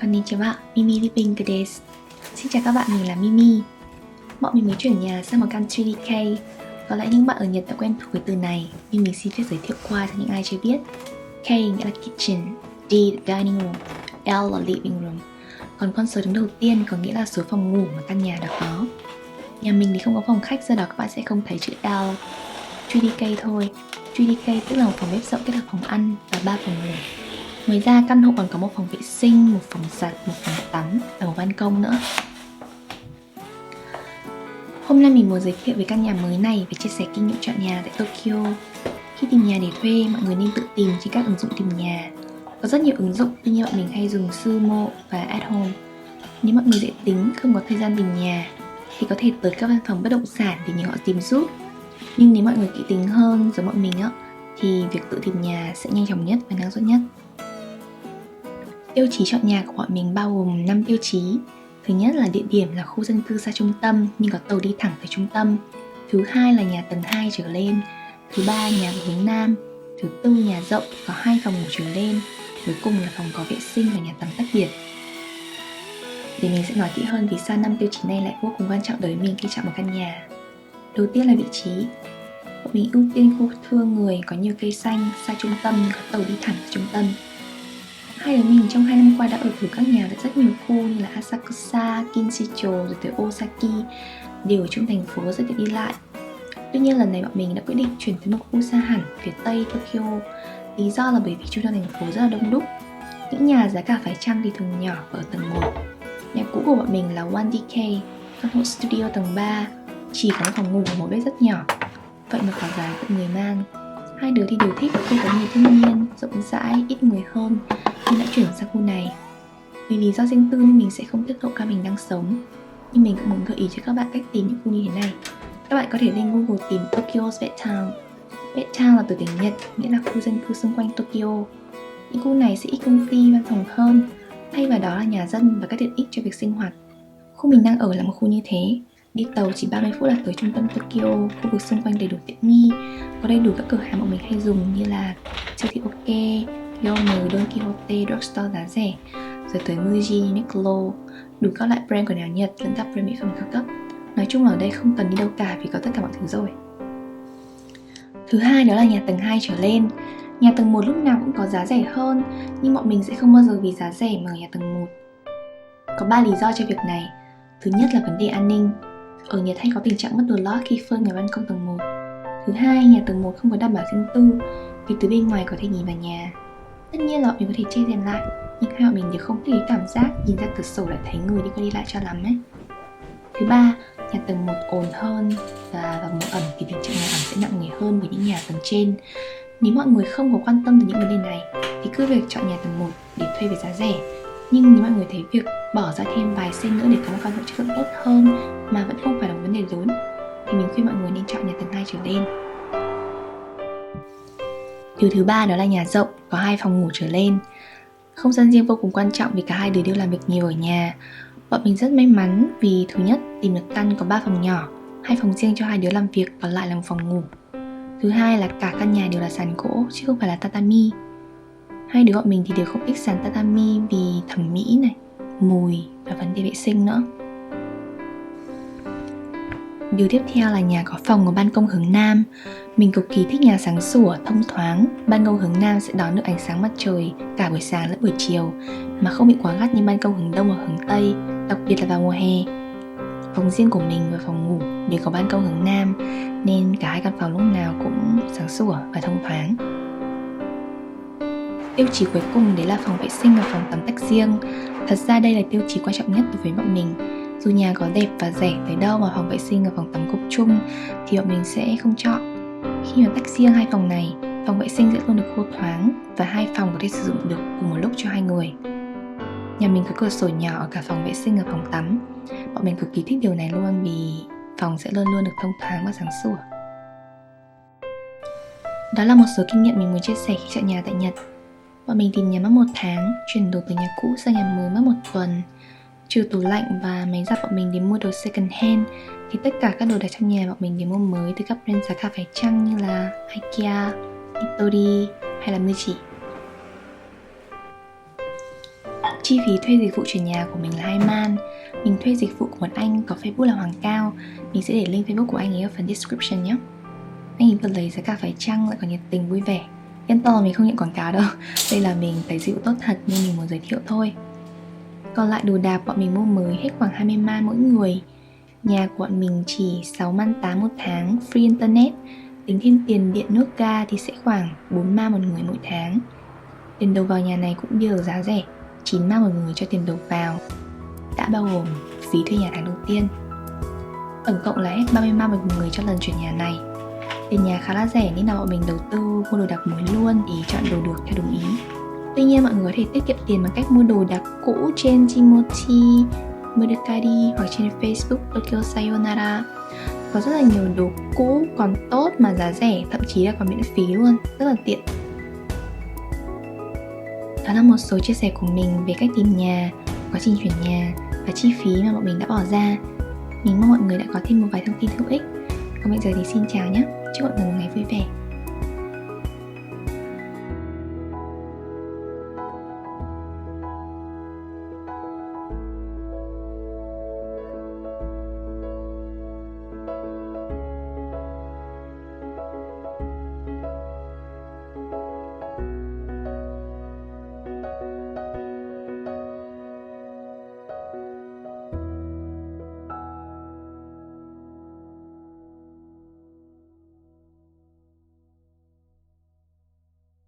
Konnichiwa, Mimi living desu. Xin chào các bạn, mình là Mimi. Bọn mình mới chuyển nhà sang một căn 3DK. Có lẽ những bạn ở Nhật đã quen thuộc với từ này, nhưng mình xin phép giới thiệu qua cho những ai chưa biết. K nghĩa là kitchen, D là dining room, L là living room. Còn con số đứng đầu tiên có nghĩa là số phòng ngủ mà căn nhà đó có. Nhà mình thì không có phòng khách, do đó các bạn sẽ không thấy chữ L. 3DK thôi. 3DK tức là một phòng bếp rộng kết hợp phòng ăn và 3 phòng ngủ. Ngoài ra căn hộ còn có một phòng vệ sinh, một phòng giặt, một phòng tắm và một ban công nữa. Hôm nay mình muốn giới thiệu về căn nhà mới này và chia sẻ kinh nghiệm chọn nhà tại Tokyo. Khi tìm nhà để thuê, mọi người nên tự tìm trên các ứng dụng tìm nhà. Có rất nhiều ứng dụng, tuy nhiên bọn mình hay dùng Sumo và At Home. Nếu mọi người dễ tính, không có thời gian tìm nhà thì có thể tới các văn phòng bất động sản để nhờ họ tìm giúp. Nhưng nếu mọi người kỹ tính hơn giống bọn mình thì việc tự tìm nhà sẽ nhanh chóng nhất và năng suất nhất. Tiêu chí chọn nhà của bọn mình bao gồm 5 tiêu chí. Thứ nhất là địa điểm là khu dân cư xa trung tâm nhưng có tàu đi thẳng tới trung tâm. Thứ hai là nhà tầng 2 trở lên. Thứ ba nhà hướng Nam. Thứ tư nhà rộng có 2 phòng ngủ trở lên. Cuối cùng là phòng có vệ sinh và nhà tắm tách biệt. Để mình sẽ nói kỹ hơn vì sao 5 tiêu chí này lại vô cùng quan trọng đối với mình khi chọn một căn nhà. Đầu tiên là vị trí. Bọn mình ưu tiên khu thương người có nhiều cây xanh, xa trung tâm nhưng có tàu đi thẳng tới trung tâm. Hai đứa mình trong 2 năm qua đã ở thử các nhà tại rất nhiều khu như là Asakusa, Kinshicho rồi tới Osaki, đều ở trong thành phố rất tiện đi lại. Tuy nhiên lần này bọn mình đã quyết định chuyển tới một khu xa hẳn phía tây Tokyo. Lý do là bởi vì trung tâm thành phố rất là đông đúc. Những nhà giá cả phải chăng thì thường nhỏ và ở tầng 1. Nhà cũ của bọn mình là 1DK, căn hộ studio tầng 3, chỉ có một phòng ngủ và một bếp rất nhỏ. Vậy mà có giá tận người mang. Hai đứa thì đều thích khu có nhiều thiên nhiên, rộng rãi, ít người hơn nên đã chuyển sang khu này. Vì lý do riêng tư nên mình sẽ không tiết lộ ca mình đang sống, nhưng mình cũng muốn gợi ý cho các bạn cách tìm những khu như thế này. Các bạn có thể lên Google tìm Tokyo's Bedtown. Bedtown là từ tiếng Nhật, nghĩa là khu dân cư xung quanh Tokyo. Những khu này sẽ ít công ty, văn phòng hơn, thay vào đó là nhà dân và các tiện ích cho việc sinh hoạt. Khu mình đang ở là một khu như thế. Đi tàu chỉ 30 phút là tới trung tâm Tokyo, khu vực xung quanh đầy đủ tiện nghi, có đầy đủ các cửa hàng mà mình hay dùng như là siêu thị OK, Yom, Don Quixote, drugstore giá rẻ, rồi tới Muji, Uniqlo, đủ các loại brand quần áo Nhật lẫn các brand mỹ phẩm cao cấp. Nói chung là ở đây không cần đi đâu cả vì có tất cả mọi thứ rồi. Thứ hai đó là nhà tầng 2 trở lên. Nhà tầng 1 lúc nào cũng có giá rẻ hơn, nhưng bọn mình sẽ không bao giờ vì giá rẻ mà ở nhà tầng 1. Có 3 lý do cho việc này. Thứ nhất là vấn đề an ninh. Ở Nhật hay có tình trạng mất đồ lót khi phơi ngoài ban công tầng 1. Thứ hai, nhà tầng 1 không có đảm bảo riêng tư vì từ bên ngoài có thể nhìn vào nhà. Tất nhiên là bọn mình có thể che rèm lại, nhưng hai bọn mình đều không thích cảm giác nhìn ra cửa sổ lại thấy người đi qua đi lại cho lắm ấy. Thứ ba, nhà tầng 1 ồn hơn và vào mùa ẩm thì tình trạng nhà ẩm sẽ nặng nề hơn với những nhà tầng trên. Nếu mọi người không có quan tâm đến những vấn đề này thì cứ việc chọn nhà tầng 1 để thuê với giá rẻ. Nhưng nếu mọi người thấy việc bỏ ra thêm vài sen nữa để có một căn hộ chất lượng tốt hơn mà vẫn không phải là một vấn đề lớn thì mình khuyên mọi người nên chọn nhà tầng 2 trở lên. Điều thứ ba đó là nhà rộng, có 2 phòng ngủ trở lên. Không gian riêng vô cùng quan trọng vì cả hai đứa đều làm việc nhiều ở nhà. Bọn mình rất may mắn vì thứ nhất tìm được căn có 3 phòng nhỏ, 2 phòng riêng cho hai đứa làm việc, còn lại là một phòng ngủ. Thứ hai là cả căn nhà đều là sàn gỗ chứ không phải là tatami. Hai đứa bọn mình thì đều không thích sàn tatami vì thẩm mỹ này, mùi và vấn đề vệ sinh nữa. Điều tiếp theo là nhà có phòng có ban công hướng Nam. Mình cực kỳ thích nhà sáng sủa, thông thoáng. Ban công hướng Nam sẽ đón được ánh sáng mặt trời cả buổi sáng lẫn buổi chiều mà không bị quá gắt như ban công hướng Đông hoặc hướng Tây, đặc biệt là vào mùa hè. Phòng riêng của mình và phòng ngủ đều có ban công hướng Nam nên cả hai căn phòng lúc nào cũng sáng sủa và thông thoáng. Tiêu chí cuối cùng đấy là phòng vệ sinh và phòng tắm tách riêng. Thật ra đây là tiêu chí quan trọng nhất đối với bọn mình. Dù nhà có đẹp và rẻ tới đâu mà phòng vệ sinh và phòng tắm gộp chung thì bọn mình sẽ không chọn. Khi mà tách riêng 2 phòng này, phòng vệ sinh sẽ luôn được khô thoáng và 2 phòng có thể sử dụng được cùng một lúc cho 2 người. Nhà mình có cửa sổ nhỏ ở cả phòng vệ sinh và phòng tắm. Bọn mình cực kỳ thích điều này luôn vì phòng sẽ luôn luôn được thông thoáng và sáng sủa. Đó là một số kinh nghiệm mình muốn chia sẻ khi chọn nhà tại Nhật. Bọn mình tìm nhà mất 1 tháng, chuyển đồ từ nhà cũ sang nhà mới mất 1 tuần. Trừ tủ lạnh và máy giặt bọn mình đến mua đồ second hand thì tất cả các đồ đặt trong nhà bọn mình đều mua mới từ các brand giá cả phải chăng như là IKEA, Nitori hay là Muji. Chi phí thuê dịch vụ chuyển nhà của mình là 2 man. Mình thuê dịch vụ của một anh có Facebook là Hoàng Cao. Mình sẽ để link Facebook của anh ấy ở phần description nhé. Anh ấy vừa lấy giá cả phải chăng lại còn nhiệt tình vui vẻ. Yên tâm là mình không nhận quảng cáo đâu. Đây là mình thấy dịch vụ tốt thật nên mình muốn giới thiệu thôi. Còn lại đồ đạc bọn mình mua mới hết khoảng 20 man mỗi người. Nhà của bọn mình chỉ 6 man 8 một tháng, free internet. Tính thêm tiền điện nước ga thì sẽ khoảng 4 man một người mỗi tháng. Tiền đầu vào nhà này cũng đều giá rẻ, 9 man một người cho tiền đầu vào, đã bao gồm phí thuê nhà tháng đầu tiên. Tổng cộng là hết 30 man một người cho lần chuyển nhà này. Tiền nhà khá là rẻ nên là bọn mình đầu tư mua đồ đạc mới luôn để chọn đồ được theo đúng ý. Tuy nhiên mọi người có thể tiết kiệm tiền bằng cách mua đồ đạc cũ trên Timothy, Mercari hoặc trên Facebook Tokyo Sayonara. Có rất là nhiều đồ cũ còn tốt mà giá rẻ, thậm chí là còn miễn phí luôn, rất là tiện. Đó là một số chia sẻ của mình về cách tìm nhà, quá trình chuyển nhà và chi phí mà bọn mình đã bỏ ra. Mình mong mọi người đã có thêm một vài thông tin hữu ích. Còn bây giờ thì xin chào nhé, chúc mọi người một ngày vui vẻ.